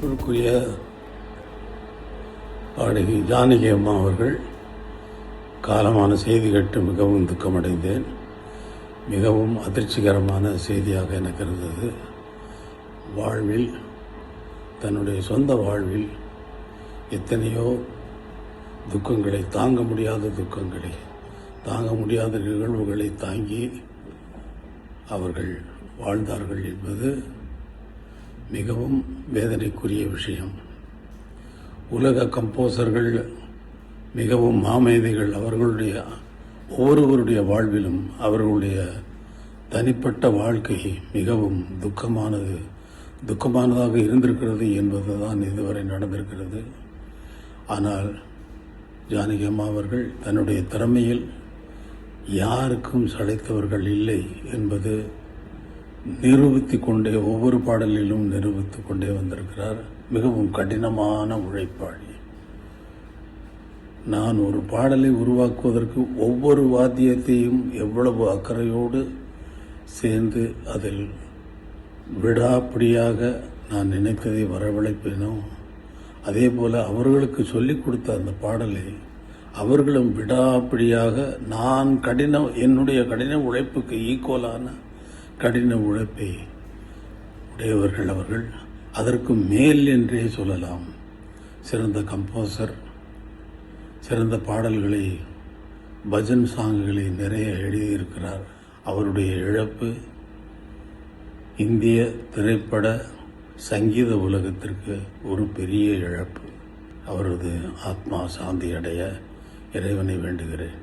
மதிப்பிற்குரிய பாடகி ஜானகி அம்மா அவர்கள் காலமான செய்தி கேட்டு மிகவும் துக்கமடைந்தேன். மிகவும் அதிர்ச்சிகரமான செய்தியாக எனக்கு இருந்தது. வாழ்வில், தன்னுடைய சொந்த வாழ்வில் எத்தனையோ துக்கங்களை, தாங்க முடியாத துக்கங்களை, தாங்க முடியாத நிகழ்வுகளை தாங்கி அவர்கள் வாழ்ந்தார்கள் என்பது மிகவும் வேதனைக்குரிய விஷயம். உலக கம்போசர்கள் மிகவும் மாமேதைகள். அவர்களுடைய ஒவ்வொருவருடைய வாழ்விலும் அவர்களுடைய தனிப்பட்ட வாழ்க்கை மிகவும் துக்கமானதாக இருந்திருக்கிறது என்பதுதான் இதுவரை நடந்திருக்கிறது. ஆனால் ஜானகி அம்மா அவர்கள் தன்னுடைய திறமையில் யாருக்கும் சளைத்தவர்கள் இல்லை என்பது நிரூபித்துக் கொண்டே, ஒவ்வொரு பாடலிலும் நிரூபித்துக் கொண்டே வந்திருக்கிறார். மிகவும் கடினமான உழைப்பாளி. நான் ஒரு பாடலை உருவாக்குவதற்கு ஒவ்வொரு வாத்தியத்தையும் எவ்வளவு அக்கறையோடு சேர்ந்து அதில் விடாப்பிடியாக நான் நினைத்ததை வரவழைப்பேனோ, அதே போல் அவர்களுக்கு சொல்லிக் கொடுத்த அந்த பாடலை அவர்களும் விடாப்பிடியாக என்னுடைய கடின உழைப்புக்கு ஈக்குவலான கடின உழைப்பை உடையவர்கள் அவர்கள். அதற்கு மேல் என்றே சொல்லலாம். சிறந்த கம்போசர், சிறந்த பாடல்களை, பஜன் சாங்குகளை நிறைய எழுதியிருக்கிறார். அவருடைய இழப்பு இந்திய திரைப்பட சங்கீத உலகத்திற்கு ஒரு பெரிய இழப்பு. அவரது ஆத்மா சாந்தி அடைய இறைவனை வேண்டுகிறேன்.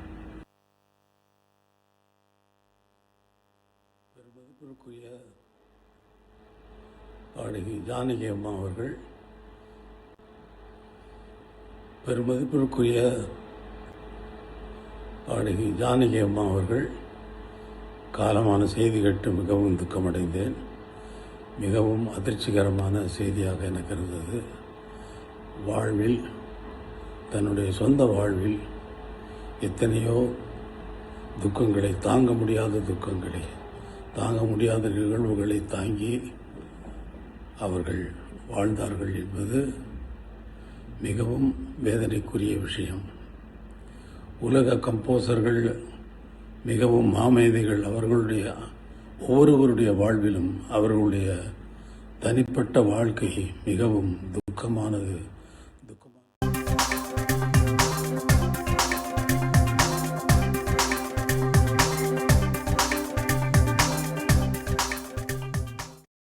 பெருமதிப்பிற்குரிய பாடகி ஜானகி அம்மா அவர்கள் காலமான செய்தி கேட்டு மிகவும் துக்கமடைந்தேன். மிகவும் அதிர்ச்சிகரமான செய்தியாக எனக்கு இருந்தது. வாழ்வில், தன்னுடைய சொந்த வாழ்வில் எத்தனையோ துக்கங்களை, தாங்க முடியாத துக்கங்களை, தாங்க முடியாத நிகழ்வுகளை தாங்கி அவர்கள் வாழ்ந்தார்கள் என்பது மிகவும் வேதனைக்குரிய விஷயம். உலக கம்போசர்கள் மிகவும் மாமேதைகள். அவர்களுடைய ஒவ்வொருவருடைய வாழ்விலும் அவர்களுடைய தனிப்பட்ட வாழ்க்கை மிகவும் துக்கமானது